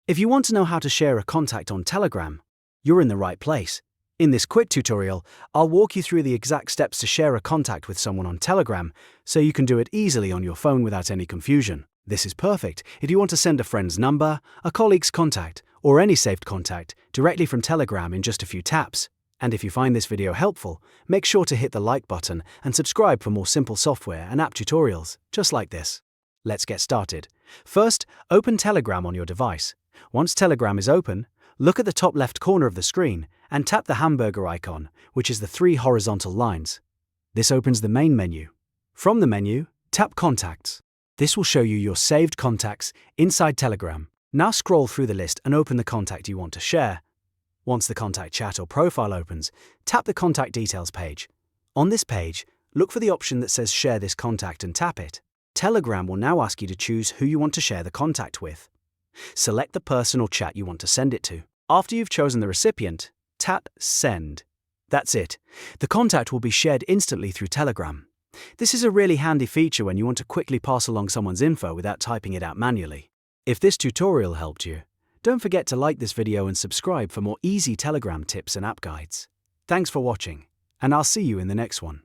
If you want to know how to share a contact on Telegram, you're in the right place. In this quick tutorial, I'll walk you through the exact steps to share a contact with someone on Telegram so you can do it easily on your phone without any confusion. This is perfect if you want to send a friend's number, a colleague's contact, or any saved contact directly from Telegram in just a few taps. And if you find this video helpful, make sure to hit the like button and subscribe for more simple software and app tutorials, just like this. Let's get started. First, open Telegram on your device. Once Telegram is open, look at the top left corner of the screen and tap the hamburger icon, which is the 3 horizontal lines. This opens the main menu. From the menu, tap Contacts. This will show you your saved contacts inside Telegram. Now scroll through the list and open the contact you want to share. Once the contact chat or profile opens, tap the Contact Details page. On this page, look for the option that says Share this contact and tap it. Telegram will now ask you to choose who you want to share the contact with. Select the person or chat you want to send it to. After you've chosen the recipient, tap Send. That's it. The contact will be shared instantly through Telegram. This is a really handy feature when you want to quickly pass along someone's info without typing it out manually. If this tutorial helped you, don't forget to like this video and subscribe for more easy Telegram tips and app guides. Thanks for watching, and I'll see you in the next one.